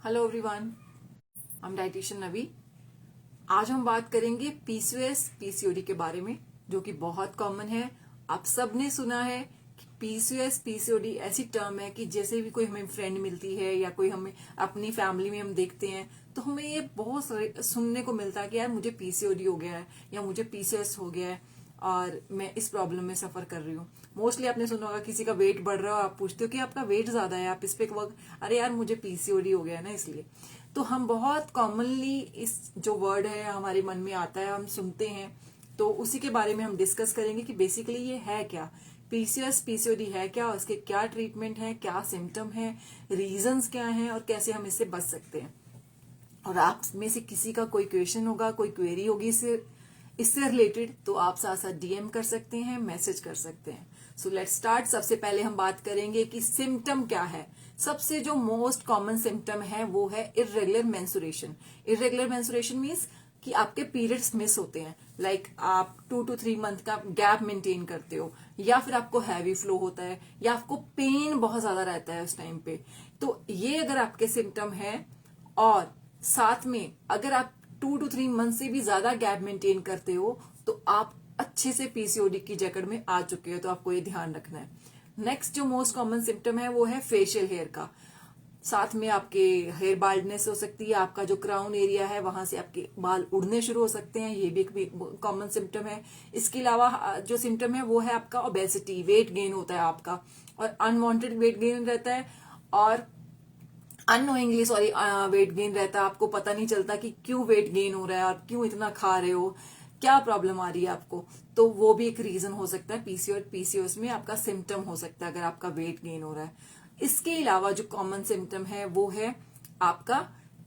Hello everyone, I am dietitian Navi. आज हम बात करेंगे पीसीओएस पीसीओडी के बारे में, जो कि बहुत कॉमन है। आप सबने सुना है कि पीसीओएस पीसीओडी ऐसी टर्म है कि जैसे भी कोई हमें फ्रेंड मिलती है या कोई हमें अपनी फैमिली में हम देखते हैं तो हमें ये बहुत सुनने को मिलता है कि यार मुझे पीसीओडी हो गया है या मुझे पीसीओएस हो गया है और मैं इस प्रॉब्लम में सफर कर रही हूँ। मोस्टली आपने सुना होगा किसी का वेट बढ़ रहा हो, आप पूछते हो कि आपका वेट ज्यादा है, आप इस पे अरे यार मुझे पीसीओडी हो गया है ना, इसलिए। तो हम बहुत कॉमनली इस जो वर्ड है हमारे मन में आता है, हम सुनते हैं, तो उसी के बारे में हम डिस्कस करेंगे कि बेसिकली ये है क्या, पीसीओएस पीसीओडी है क्या, उसके क्या ट्रीटमेंट है, क्या सिम्टम है, रीजंस क्या हैं और कैसे हम इससे बच सकते हैं। और आप में से किसी का कोई क्वेश्चन होगा, कोई क्वेरी होगी इससे रिलेटेड, तो आप साथ साथ डीएम कर सकते हैं, मैसेज कर सकते हैं। So let's start. सबसे पहले हम बात करेंगे कि सिम्टम क्या है। सबसे जो मोस्ट कॉमन सिम्टम है वो है irregular mensuration. Irregular mensuration means कि आपके पीरियड्स मिस होते हैं, लाइक आप 2 to 3 मंथ का गैप मेंटेन करते हो, या फिर आपको हैवी फ्लो होता है, या आपको पेन बहुत ज्यादा रहता है उस टाइम पे। तो ये अगर आपके सिम्टम है और साथ में अगर आप 2 to 3 मंथ से भी ज्यादा गैप मेंटेन करते हो तो आप अच्छे से पीसीओडी की जकड़ में आ चुके हो, तो आपको ये ध्यान रखना है। नेक्स्ट जो मोस्ट कॉमन सिम्टम है वो है फेशियल हेयर का। साथ में आपके हेयर बाल्डनेस हो सकती है, आपका जो क्राउन एरिया है वहां से आपके बाल उड़ने शुरू हो सकते हैं, ये भी एक कॉमन सिम्टम है। इसके अलावा जो सिम्टम है वो है आपका ओबेसिटी, वेट गेन होता है आपका, और अनवांटेड वेट गेन रहता है, और अननोइंगली वेट गेन रहता है। आपको पता नहीं चलता कि क्यों वेट गेन हो रहा है और क्यों इतना खा रहे हो, क्या प्रॉब्लम आ रही है आपको। तो वो भी एक रीजन हो सकता है, पीसीओएस में आपका सिम्टम हो सकता है अगर आपका वेट गेन हो रहा है। इसके अलावा जो कॉमन सिम्टम है वो है आपका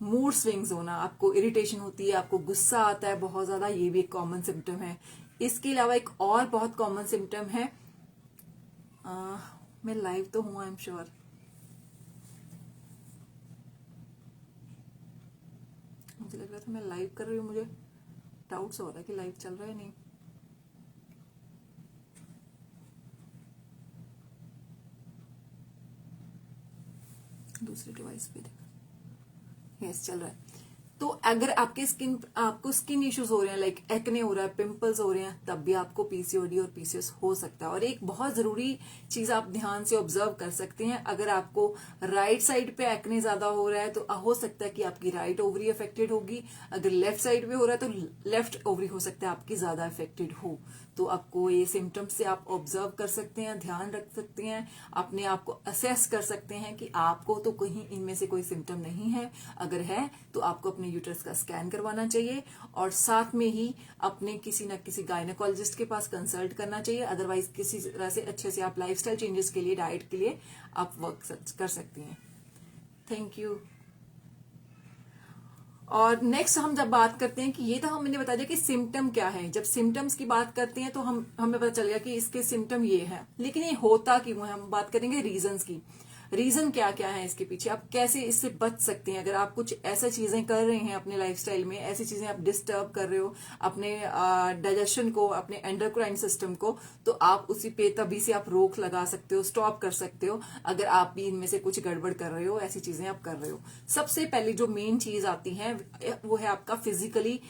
मूड स्विंग्स होना, आपको इरिटेशन होती है, आपको गुस्सा आता है बहुत ज्यादा, ये भी एक कॉमन सिम्टम है। इसके अलावा एक और बहुत कॉमन सिम्टम है, मैं लाइव तो हूं, आई एम श्योर, मुझे लग रहा था मैं लाइव कर रही हूँ, मुझे डाउट्स हो रहा है कि लाइव चल रहा है नहीं। दूसरे डिवाइस पे देखा, यस चल रहा है। तो अगर आपको स्किन इश्यूज हो रहे हैं, लाइक एक्ने हो रहा है, पिंपल्स हो रहे हैं, तब भी आपको पीसीओडी और पीसीओएस हो सकता है। और एक बहुत जरूरी चीज आप ध्यान से ऑब्जर्व कर सकते हैं, अगर आपको राइट साइड पे एक्ने ज्यादा हो रहा है तो हो सकता है कि आपकी राइट ओवरी अफेक्टेड होगी। अगर लेफ्ट साइड पे हो रहा है तो लेफ्ट ओवरी हो सकता है आपकी ज्यादा अफेक्टेड हो। तो आपको ये सिम्टम्स से आप ऑब्जर्व कर सकते हैं, ध्यान रख सकते हैं, अपने आप को असेस कर सकते हैं कि आपको तो कहीं इनमें से कोई सिम्टम नहीं है। अगर है तो आपको अपने यूट्रस का स्कैन करवाना चाहिए, और साथ में ही अपने किसी न किसी गायनेकोलॉजिस्ट के पास कंसल्ट करना चाहिए। अदरवाइज किसी तरह से अच्छे से आप लाइफस्टाइल चेंजेस के लिए, डाइट के लिए आप वर्क कर सकती हैं। Thank you. और नेक्स्ट हम जब बात करते हैं कि ये तो हमने बता दिया कि सिम्टम क्या है, जब सिम्टम्स की बात करते हैं तो हमें पता चल गया कि इसके सिम्टम ये है, लेकिन ये होता क्यों है, हम बात करेंगे रीजंस की। रीजन क्या क्या है इसके पीछे, आप कैसे इससे बच सकते हैं। अगर आप कुछ ऐसा चीजें कर रहे हैं अपने लाइफस्टाइल में, ऐसी चीजें आप डिस्टर्ब कर रहे हो अपने डाइजेशन को, अपने एंडोक्राइन सिस्टम को, तो आप उसी पे तभी से आप रोक लगा सकते हो, स्टॉप कर सकते हो, अगर आप भी इनमें से कुछ गड़बड़ कर रहे हो, ऐसी चीजें आप कर रहे हो। सबसे पहले जो मेन चीज आती है वो है आपका फिजिकली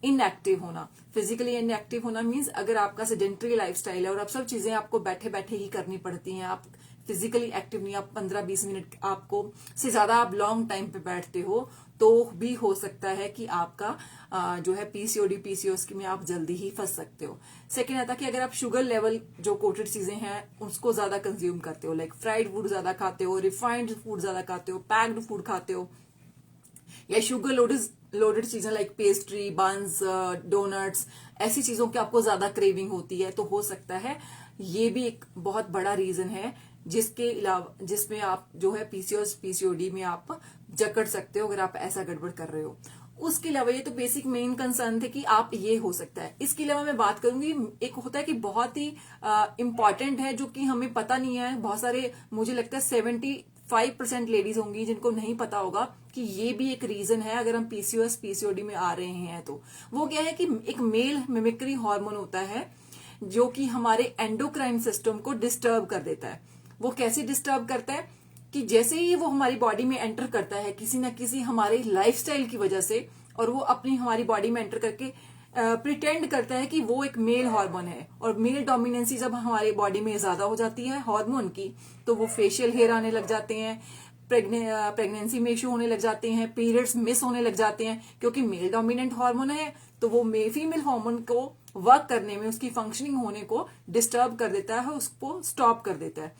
इनएक्टिव होना। फिजिकली इनएक्टिव होना मीन्स अगर आपका सेडेंटरी लाइफस्टाइल है और अब सब चीजें आपको बैठे बैठे ही करनी पड़ती हैं, आप फिजिकली एक्टिव नहीं, आप 15-20 मिनट आपको से ज्यादा आप लॉन्ग टाइम पे बैठते हो, तो भी हो सकता है कि आपका जो है पीसीओडी पीसीओएस में आप जल्दी ही फंस सकते हो। सेकेंड आता है कि अगर आप शुगर लेवल जो कोटेड चीजें हैं उसको ज्यादा कंज्यूम करते हो, लाइक फ्राइड फूड ज्यादा खाते हो, रिफाइंड फूड ज्यादा खाते हो, पैक्ड फूड खाते हो, या शुगर लोडेड चीजें लाइक पेस्ट्री, बंस, डोनट्स, ऐसी चीजों की आपको ज्यादा क्रेविंग होती है, तो हो सकता है ये भी एक बहुत बड़ा रीजन है जिसके अलावा जिसमें आप जो है पीसीओएस पीसीओडी में आप जकड़ सकते हो अगर आप ऐसा गड़बड़ कर रहे हो। उसके अलावा ये तो बेसिक मेन कंसर्न थे कि आप ये हो सकता है। इसके अलावा मैं बात करूंगी, एक होता है कि बहुत ही इंपॉर्टेंट है जो कि हमें पता नहीं है, बहुत सारे मुझे लगता है 75% लेडीज होंगी जिनको नहीं पता होगा कि ये भी एक रीजन है अगर हम पीसीओएस पीसीओडी में आ रहे हैं। तो वो क्या है कि एक मेल मिमिक्री हार्मोन होता है जो कि हमारे एंडोक्राइन सिस्टम को डिस्टर्ब कर देता है। वो कैसे डिस्टर्ब करता है कि जैसे ही वो हमारी बॉडी में एंटर करता है किसी ना किसी हमारे लाइफस्टाइल की वजह से, और वो अपनी हमारी बॉडी में एंटर करके प्रिटेंड करता है कि वो एक मेल हार्मोन है, और मेल डोमिनेंसी जब हमारी बॉडी में ज्यादा हो जाती है हार्मोन की, तो वो फेशियल हेयर आने लग जाते हैं, प्रेगनेंसी में इश्यू होने लग जाते हैं, पीरियड्स मिस होने लग जाते हैं, क्योंकि मेल डोमिनेंट हार्मोन है तो वो फीमेल हार्मोन को वर्क करने में, उसकी फंक्शनिंग होने को डिस्टर्ब कर देता है, उसको स्टॉप कर देता है,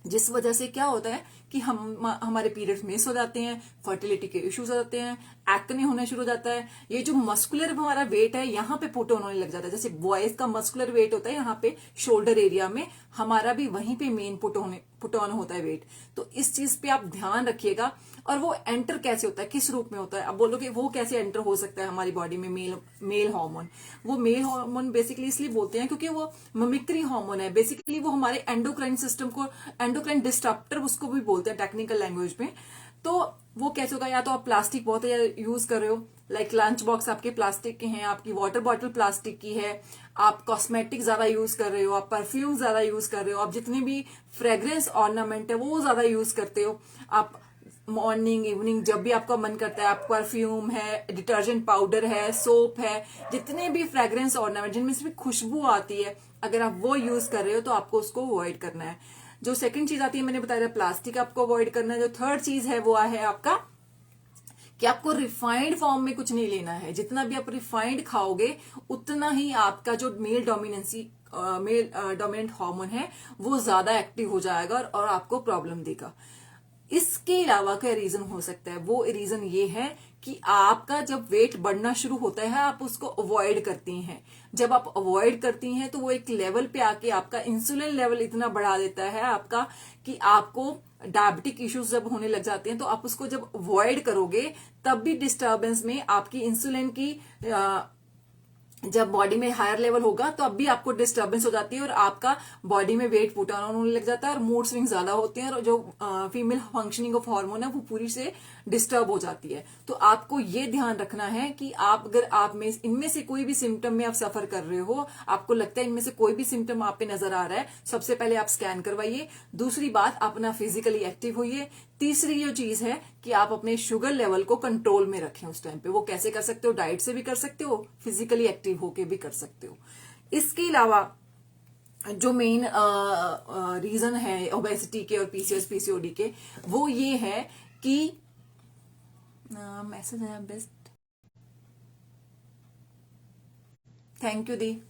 जिस वजह से क्या होता है कि हमारे पीरियड्स मिस हो जाते हैं, फर्टिलिटी के इश्यूज हो जाते हैं, एक्ने होना शुरू हो जाता है, ये जो मस्कुलर हमारा वेट है यहाँ पे पुट होने लग जाता है। जैसे बॉयज का मस्कुलर वेट होता है यहाँ पे शोल्डर एरिया में, हमारा भी वहीं पे मेन पुट ऑन होता है वेट। तो इस चीज पे आप ध्यान रखिएगा। और वो एंटर कैसे होता है, किस रूप में होता है, अब बोलोगे वो कैसे एंटर हो सकता है हमारी बॉडी में मेल हार्मोन। वो मेल हार्मोन बेसिकली इसलिए बोलते हैं क्योंकि वो मिमिक्री हार्मोन है, बेसिकली वो हमारे एंडोक्राइन सिस्टम को, एंडोक्राइन डिस्टरप्टर उसको भी बोलते हैं टेक्निकल लैंग्वेज में। तो वो कैसे होगा, या तो आप प्लास्टिक बहुत यूज कर रहे हो, लाइक लंच बॉक्स आपके प्लास्टिक के हैं, आपकी वाटर बॉटल प्लास्टिक की है, आप कॉस्मेटिक ज्यादा यूज कर रहे हो, आप परफ्यूम ज्यादा यूज कर रहे हो, आप जितने भी फ्रेग्रेंस ऑर्नामेंट है वो ज्यादा यूज करते हो, आप मॉर्निंग इवनिंग जब भी आपका मन करता है, आप परफ्यूम है, डिटर्जेंट पाउडर है, सोप है, जितने भी फ्रेग्रेंस ऑर्नामेंट जिनमें से भी खुशबू आती है, अगर आप वो यूज कर रहे हो तो आपको उसको अवॉइड करना है। जो सेकंड चीज आती है मैंने बताया प्लास्टिक आपको अवॉइड करना है। जो थर्ड चीज है वो है आपका कि आपको रिफाइंड फॉर्म में कुछ नहीं लेना है। जितना भी आप रिफाइंड खाओगे उतना ही आपका जो मेल डोमिनेंट हार्मोन है वो ज्यादा एक्टिव हो जाएगा और आपको प्रॉब्लम देगा। इसके अलावा क्या रीजन हो सकता है, वो रीजन ये है कि आपका जब वेट बढ़ना शुरू होता है आप उसको अवॉइड करती हैं। जब आप अवॉइड करती हैं तो वो एक लेवल पे आके आपका इंसुलिन लेवल इतना बढ़ा देता है आपका कि आपको डायबिटिक इश्यूज जब होने लग जाते हैं तो आप उसको जब अवॉइड करोगे तब भी डिस्टर्बेंस में आपकी इंसुलिन की जब बॉडी में हायर लेवल होगा तो अब भी आपको डिस्टर्बेंस हो जाती है और आपका बॉडी में वेट पुट ऑन होने लग जाता है और मूड स्विंग ज्यादा होते हैं और जो फीमेल फंक्शनिंग ऑफ हार्मोन है वो पूरी से डिस्टर्ब हो जाती है। तो आपको ये ध्यान रखना है कि आप अगर आप में इनमें से कोई भी सिम्टम में आप सफर कर रहे हो, आपको लगता है इनमें से कोई भी सिम्टम आप पे नजर आ रहा है, सबसे पहले आप स्कैन करवाइए। दूसरी बात, अपना फिजिकली एक्टिव होइए। तीसरी जो चीज है कि आप अपने शुगर लेवल को कंट्रोल में रखें उस टाइम पे। वो कैसे कर सकते हो, डाइट से भी कर सकते हो, फिजिकली एक्टिव होके भी कर सकते हो। इसके अलावा जो मेन रीजन है ओबेसिटी के और पीसीओएस पीसीओडी के, वो ये है कि मैसेज है बेस्ट, थैंक यू दी।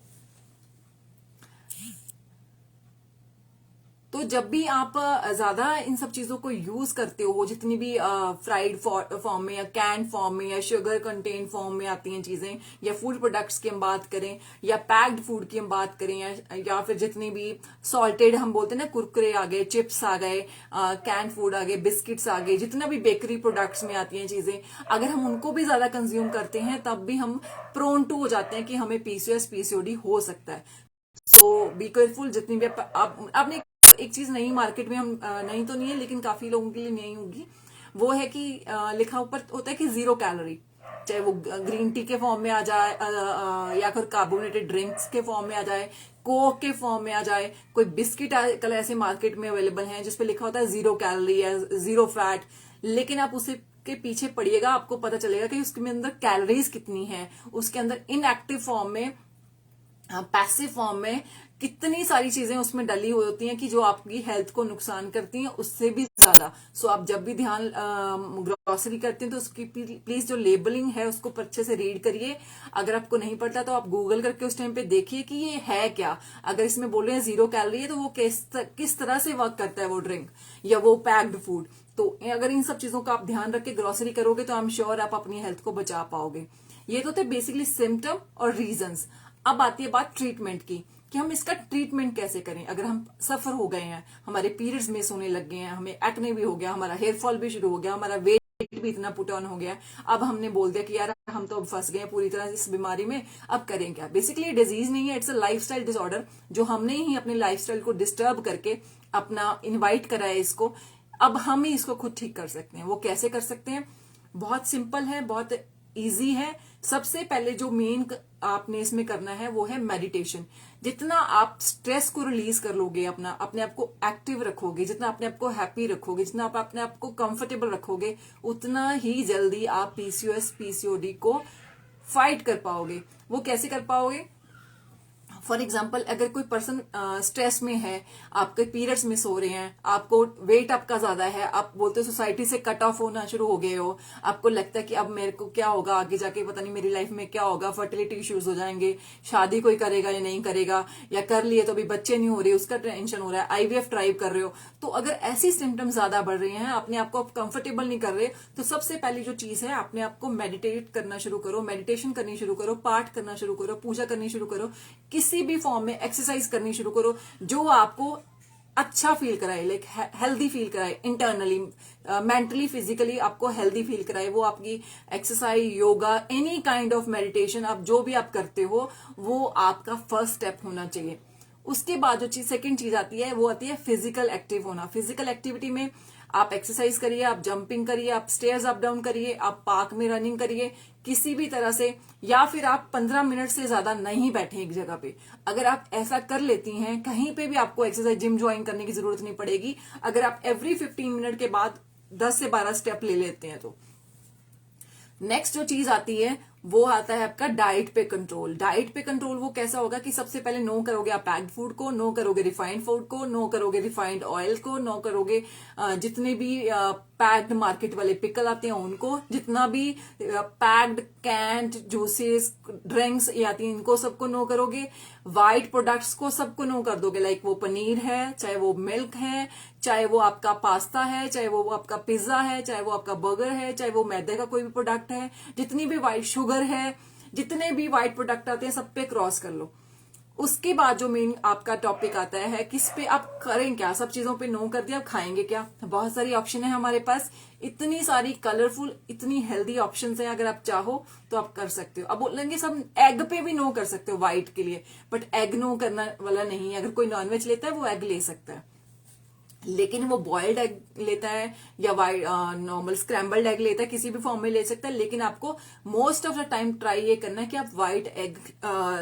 तो जब भी आप ज्यादा इन सब चीजों को यूज करते हो, जितनी भी फ्राइड फॉर्म में या कैन फॉर्म में या शुगर कंटेन फॉर्म में आती हैं चीजें, या फूड प्रोडक्ट्स की हम बात करें या पैक्ड फूड की हम बात करें, या फिर जितनी भी सॉल्टेड हम बोलते हैं ना, कुरकुरे आ गए, चिप्स आ गए, कैन फूड आ गए, बिस्किट्स आ गए, जितना भी बेकरी प्रोडक्ट्स में आती हैं चीजें, अगर हम उनको भी ज्यादा कंज्यूम करते हैं तब भी हम प्रोन टू हो जाते हैं कि हमें पीसीओएस पीसीओडी हो सकता है। सो बी केयरफुल। जितनी भी आपने एक चीज नई मार्केट में, हम नई तो नहीं है लेकिन काफी लोगों के लिए नई होगी, वो है कि लिखा ऊपर होता है कि 0 कैलोरी, चाहे वो ग्रीन टी के फॉर्म में आ जाए या फिर कार्बोनेटेड ड्रिंक्स के फॉर्म में आ जाए, कोक के फॉर्म में आ जाए, कोई बिस्किट कल ऐसे मार्केट में अवेलेबल हैं जिसपे लिखा होता है 0 कैलोरी या 0 फैट, लेकिन आप उसे के पीछे पड़िएगा, आपको पता चलेगा कि उसके अंदर कैलोरीज कितनी है, उसके अंदर इनएक्टिव फॉर्म में, पैसिव फॉर्म में कितनी सारी चीजें उसमें डली हुई होती हैं कि जो आपकी हेल्थ को नुकसान करती हैं उससे भी ज्यादा। सो आप जब भी ध्यान ग्रोसरी करते हैं तो उसकी प्लीज जो लेबलिंग है उसको अच्छे से रीड करिए। अगर आपको नहीं पड़ता तो आप गूगल करके उस टाइम पे देखिए कि ये है क्या। अगर इसमें बोल रहे हैं 0 कैलोरी है तो वो किस तरह से वर्क करता है वो ड्रिंक या वो पैक्ड फूड। तो अगर इन सब चीजों का आप ध्यान रख के ग्रोसरी करोगे तो आई एम श्योर आप अपनी हेल्थ को बचा पाओगे। ये तो थे बेसिकली सिम्टम और रीजंस। अब आती है बात ट्रीटमेंट की कि हम इसका ट्रीटमेंट कैसे करें। अगर हम सफर हो गए हैं, हमारे पीरियड्स मिस होने लग गए हैं, हमें एक्ने भी हो गया, हमारा हेयर फॉल भी शुरू हो गया, हमारा वेट भी इतना पुट ऑन हो गया, अब हमने बोल दिया कि यार हम तो अब फंस गए पूरी तरह इस बीमारी में, अब करें क्या। बेसिकली डिजीज नहीं है, इट्स अ लाइफस्टाइल डिसऑर्डर जो हमने ही अपने लाइफस्टाइल को डिस्टर्ब करके अपना इन्वाइट करा है इसको। अब हम ही इसको खुद ठीक कर सकते हैं। वो कैसे कर सकते हैं, बहुत सिंपल है, बहुत इजी है। सबसे पहले जो मेन आपने इसमें करना है वो है मेडिटेशन। जितना आप स्ट्रेस को रिलीज कर लोगे, अपने आप को एक्टिव रखोगे, जितना अपने आप को हैप्पी रखोगे, जितना आप अपने आप को कंफर्टेबल रखोगे, उतना ही जल्दी आप पीसीओएस पीसीओडी को फाइट कर पाओगे। वो कैसे कर पाओगे? फॉर एग्जाम्पल, अगर कोई पर्सन स्ट्रेस में है, आपके पीरियड्स मिस हो रहे हैं, आपको वेट आपका ज्यादा है, आप बोलते हो सोसाइटी से कट ऑफ होना शुरू हो गए हो, आपको लगता है कि अब मेरे को क्या होगा आगे जाके, पता नहीं मेरी लाइफ में क्या होगा, फर्टिलिटी इश्यूज हो जाएंगे, शादी कोई करेगा या नहीं करेगा, या कर लिए तो अभी बच्चे नहीं हो रहे, उसका टेंशन हो रहा है, आईवीएफ ट्राई कर रहे हो। तो अगर ऐसी सिम्टम्स ज्यादा बढ़ रहे हैं, अपने आप को आप कंफर्टेबल नहीं कर रहे, तो सबसे पहली जो चीज है, अपने आप को मेडिटेट करना शुरू करो, मेडिटेशन करनी शुरू करो, पाठ करना शुरू करो, पूजा करनी शुरू करो, किसी भी फॉर्म में एक्सरसाइज करनी शुरू करो जो आपको अच्छा फील कराए, लाइक हेल्दी फील कराए, इंटरनली, मेंटली, फिजिकली आपको हेल्दी फील कराए। वो आपकी exercise, yoga, any kind of meditation, आप जो भी आप करते हो, वो आपका फर्स्ट स्टेप होना चाहिए। उसके बाद जो चीज सेकंड चीज आती है वो आती है फिजिकल एक्टिव होना। फिजिकल एक्टिविटी में आप एक्सरसाइज करिए, आप जंपिंग करिए, आप स्टेयर्स अप डाउन करिए, आप पार्क में रनिंग करिए, किसी भी तरह से, या फिर आप 15 मिनट से ज्यादा नहीं बैठे एक जगह पे। अगर आप ऐसा कर लेती हैं, कहीं पे भी आपको एक्सरसाइज जिम ज्वाइन करने की जरूरत नहीं पड़ेगी। अगर आप एवरी 15 मिनट के बाद 10 से 12 स्टेप ले लेते हैं तो। नेक्स्ट जो चीज आती है वो आता है आपका डाइट पे कंट्रोल। डाइट पे कंट्रोल वो कैसा होगा कि सबसे पहले नो करोगे आप पैक्ड फूड को, नो करोगे रिफाइंड फूड को, नो करोगे रिफाइंड ऑयल को, नो करोगे जितने भी पैक्ड मार्केट वाले पिकल आते हैं उनको, जितना भी पैक्ड कैंड जूसेस ड्रिंक्स ये आती हैं इनको सबको नो करोगे। व्हाइट प्रोडक्ट्स को सबको नो कर दोगे, लाइक वो पनीर है, चाहे वो मिल्क है, चाहे वो आपका पास्ता है, चाहे वो आपका पिज्जा है, चाहे वो आपका बर्गर है, चाहे वो मैदे का कोई भी प्रोडक्ट है, जितनी भी व्हाइट शुगर है, जितने भी व्हाइट प्रोडक्ट आते हैं सब पे क्रॉस कर लो। उसके बाद जो मेन आपका टॉपिक आता है किस पे आप करें क्या, सब चीजों पे नो कर दिया, आप खाएंगे क्या? बहुत सारी ऑप्शन है हमारे पास, इतनी सारी कलरफुल, इतनी हेल्दी ऑप्शंस हैं। अगर आप चाहो तो आप कर सकते हो। अब बोलेंगे सब एग पे भी नो कर सकते हो व्हाइट के लिए, बट एग नो करना वाला नहीं है। अगर कोई नॉनवेज लेता है वो एग ले सकता है, लेकिन वो बॉइल्ड एग लेता है या नॉर्मल स्क्रैम्बल्ड एग लेता है, किसी भी फॉर्म में ले सकता है। लेकिन आपको most of the time try ये करना है कि आप व्हाइट एग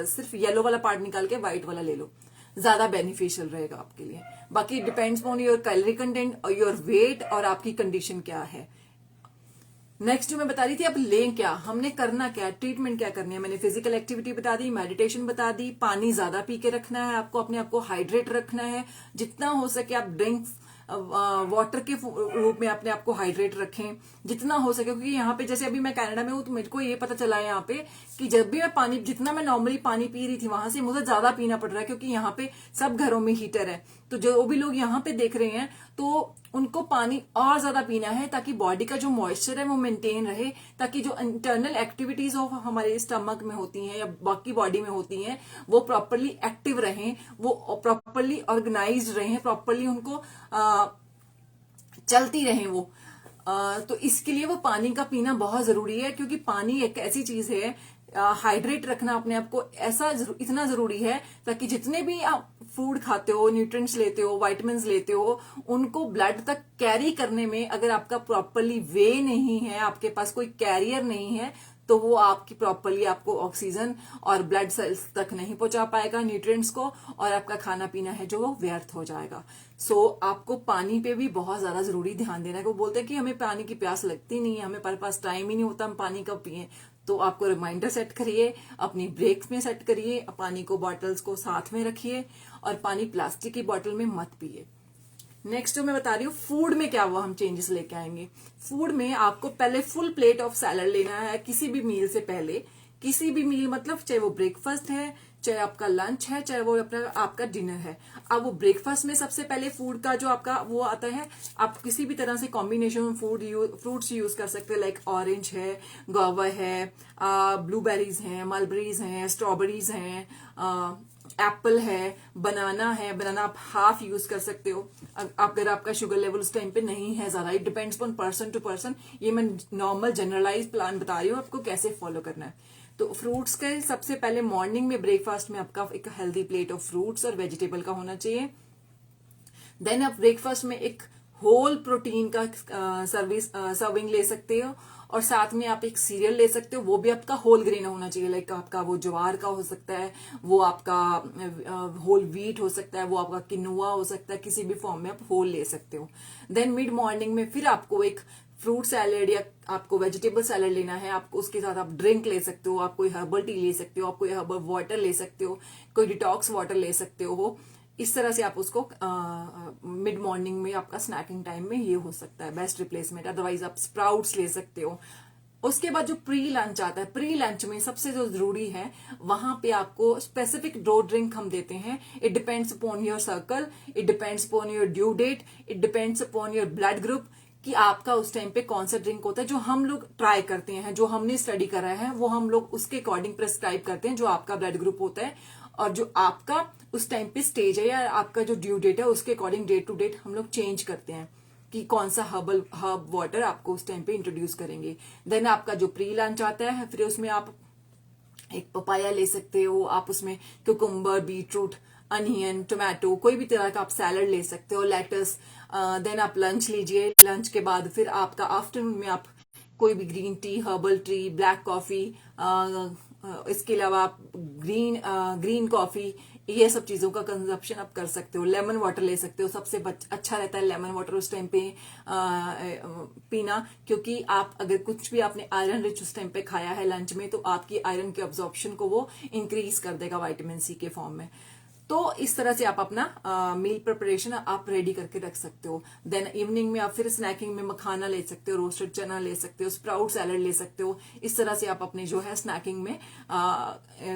सिर्फ येलो वाला पार्ट निकाल के व्हाइट वाला ले लो, ज्यादा बेनिफिशियल रहेगा आपके लिए। बाकी depends on your calorie content और योर वेट और आपकी कंडीशन क्या है। नेक्स्ट जो मैं बता रही थी, अब लें क्या, हमने करना क्या, ट्रीटमेंट क्या करनी है। मैंने फिजिकल एक्टिविटी बता दी, मेडिटेशन बता दी, पानी ज्यादा पी के रखना है आपको, अपने आप को हाइड्रेट रखना है, जितना हो सके आप ड्रिंक्स वाटर के रूप में अपने आप को हाइड्रेट रखें जितना हो सके। क्योंकि यहाँ पे जैसे अभी मैं कनाडा में हूँ तो मुझको ये पता चला है यहाँ पे कि जब भी मैं पानी, जितना मैं नॉर्मली पानी पी रही थी वहां से मुझे ज्यादा पीना पड़ रहा है, क्योंकि यहाँ पे सब घरों में हीटर है। तो जो भी लोग यहाँ पे देख रहे हैं तो उनको पानी और ज्यादा पीना है ताकि बॉडी का जो मॉइस्चर है वो मेंटेन रहे, ताकि जो इंटरनल एक्टिविटीज ऑफ हमारे स्टमक में होती हैं या बाकी बॉडी में होती हैं वो प्रॉपरली एक्टिव रहें, वो प्रॉपरली ऑर्गेनाइज्ड रहें, प्रॉपरली उनको चलती रहें वो। तो इसके लिए वो पानी का पीना बहुत जरूरी है, क्योंकि पानी एक ऐसी चीज है, हाइड्रेट रखना अपने आप को इतना जरूरी है ताकि जितने भी आप फूड खाते हो, न्यूट्रिएंट्स लेते हो, विटामिन्स लेते हो, उनको ब्लड तक कैरी करने में अगर आपका प्रॉपरली वे नहीं है, आपके पास कोई कैरियर नहीं है, तो वो आपकी प्रॉपरली आपको ऑक्सीजन और ब्लड सेल्स तक नहीं पहुंचा पाएगा न्यूट्रिएंट्स को, और आपका खाना पीना है जो वो व्यर्थ हो जाएगा। सो आपको पानी पे भी बहुत ज्यादा जरूरी ध्यान देना है। वो बोलते हैं कि हमें पानी की प्यास लगती नहीं है, हमें पास टाइम ही नहीं होता, हम पानी कब पिए। तो आपको रिमाइंडर सेट करिए, अपनी ब्रेक्स में सेट करिए, पानी को बॉटल्स को साथ में रखिए, और पानी प्लास्टिक की बॉटल में मत पिए। नेक्स्ट जो मैं बता रही हूँ फूड में क्या हुआ, हम चेंजेस लेके आएंगे। फूड में आपको पहले फुल प्लेट ऑफ सैलड लेना है किसी भी मील से पहले। किसी भी मील मतलब चाहे वो ब्रेकफास्ट है, चाहे आपका लंच है, चाहे वो आपका डिनर है। अब वो ब्रेकफास्ट में सबसे पहले फूड का जो आपका वो आता है, आप किसी भी तरह से कॉम्बिनेशन फ्रूट्स यूज कर सकते हैं, लाइक ऑरेंज है, गुआवा है, ब्लूबेरीज हैं, मलबेरीज हैं, स्ट्रॉबेरीज हैं, एप्पल है, बनाना है। बनाना आप हाफ यूज कर सकते हो अगर आपका शुगर लेवल उस टाइम पे नहीं है ज्यादा। It depends on person to person. ये मैं नॉर्मल जनरलाइज प्लान बता रही हूँ आपको कैसे फॉलो करना है। तो फ्रूट्स के सबसे पहले मॉर्निंग में ब्रेकफास्ट में आपका एक हेल्दी प्लेट ऑफ फ्रूट्स और वेजिटेबल का होना चाहिए। देन आप ब्रेकफास्ट में एक होल प्रोटीन का सर्विंग ले सकते हो, और साथ में आप एक सीरियल ले सकते हो, वो भी आपका होल ग्रेन होना चाहिए, लाइक आपका वो ज्वार का हो सकता है, वो आपका होल व्हीट हो सकता है, वो आपका किनुआ हो सकता है, किसी भी फॉर्म में आप होल ले सकते हो। देन मिड मॉर्निंग में फिर आपको एक फ्रूट सैलेड या आपको वेजिटेबल सैलेड लेना है, आपको उसके साथ आप ड्रिंक ले सकते हो, आप कोई हर्बल टी ले सकते हो, आप कोई हर्बल वाटर ले सकते हो, कोई डिटॉक्स वाटर ले सकते हो। इस तरह से आप उसको मिड मॉर्निंग में आपका स्नैकिंग टाइम में ये हो सकता है बेस्ट रिप्लेसमेंट। अदरवाइज आप स्प्राउट्स ले सकते हो। उसके बाद जो प्री लंच आता है, प्री लंच में सबसे जो जरूरी है, वहां पे आपको स्पेसिफिक दो ड्रिंक हम देते हैं। It depends upon your circle, it depends upon your due date, it depends upon your blood group, कि आपका उस टाइम पे कौन सा ड्रिंक होता है। जो हम लोग ट्राई करते हैं, जो हमने स्टडी करा है, वो हम लोग उसके अकॉर्डिंग प्रेस्क्राइब करते हैं, जो आपका ब्लड ग्रुप होता है और जो आपका उस टाइम पे स्टेज है या आपका जो ड्यू डेट है, उसके अकॉर्डिंग डेट टू डेट हम लोग चेंज करते हैं कि कौन सा हर्ब वाटर आपको उस टाइम पे इंट्रोड्यूस करेंगे। देन आपका जो प्री लंच आता है, फिर उसमें आप एक पपाया ले सकते हो, आप उसमें कुकुम्बर, बीटरूट, अनियन, टोमेटो, कोई भी तरह का आप सैलड ले सकते हो, लेटस। देन आप लंच लीजिए। लंच के बाद फिर आपका आफ्टरनून में आप कोई भी green tea, herbal tea, black coffee, इसके अलावा आप ग्रीन कॉफी, ये सब चीजों का कंजप्शन आप कर सकते हो। लेमन वाटर ले सकते हो, सबसे अच्छा रहता है लेमन वाटर उस टाइम पे पीना, क्योंकि आप अगर कुछ भी आपने आयरन रिच उस टाइम पे खाया है लंच में, तो आपकी आयरन के अब्जॉर्प्शन को वो इंक्रीज कर देगा विटामिन सी के फॉर्म में। तो इस तरह से आप अपना मील प्रिपरेशन आप रेडी करके रख सकते हो। देन इवनिंग में आप फिर स्नैकिंग में मखाना ले सकते हो, रोस्टेड चना ले सकते हो, स्प्राउट सैलेड ले सकते हो। इस तरह से आप अपने जो है स्नैकिंग में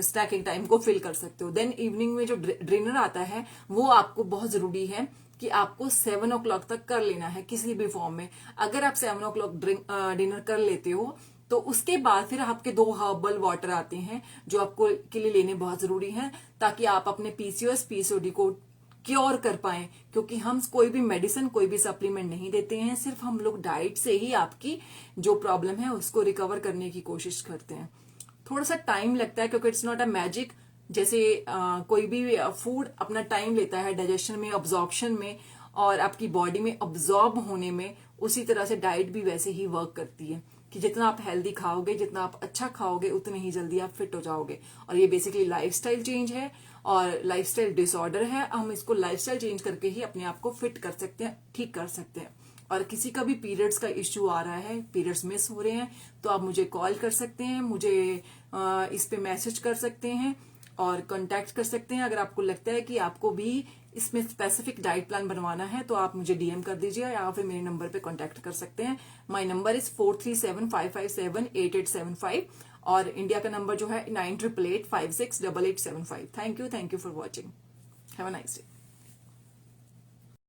स्नैकिंग टाइम को फिल कर सकते हो। देन इवनिंग में जो डिनर आता है, वो आपको बहुत जरूरी है कि आपको 7 o'clock तक कर लेना है किसी भी फॉर्म में। अगर आप 7 o'clock डिनर कर लेते हो, तो उसके बाद फिर आपके 2 हर्बल वाटर आते हैं, जो आपको के लिए लेने बहुत जरूरी हैं, ताकि आप अपने पीसीओएस पीसीओडी को क्योर कर पाए। क्योंकि हम कोई भी मेडिसिन, कोई भी सप्लीमेंट नहीं देते हैं, सिर्फ हम लोग डाइट से ही आपकी जो प्रॉब्लम है उसको रिकवर करने की कोशिश करते हैं। थोड़ा सा टाइम लगता है, क्योंकि इट्स नॉट अ मैजिक। जैसे कोई भी फूड अपना टाइम लेता है डाइजेशन में, अब्जॉर्प्शन में, और आपकी बॉडी में अब्जॉर्ब होने में, उसी तरह से डाइट भी वैसे ही वर्क करती है कि जितना आप हेल्दी खाओगे, जितना आप अच्छा खाओगे, उतने ही जल्दी आप फिट हो जाओगे। और ये बेसिकली लाइफस्टाइल चेंज है और लाइफस्टाइल डिसऑर्डर है। हम इसको लाइफस्टाइल चेंज करके ही अपने आप को फिट कर सकते हैं, ठीक कर सकते हैं। और किसी का भी पीरियड्स का इश्यू आ रहा है, पीरियड्स मिस हो रहे हैं, तो आप मुझे कॉल कर सकते हैं, मुझे इस पे मैसेज कर सकते हैं और कांटेक्ट कर सकते हैं। अगर आपको लगता है कि आपको भी इसमें स्पेसिफिक डाइट प्लान बनवाना है, तो आप मुझे डीएम कर दीजिए या फिर मेरे नंबर पे कांटेक्ट कर सकते हैं। माय नंबर इज 4375578875 और इंडिया का नंबर जो है 9888568875। Thank you for watching. Have a nice day.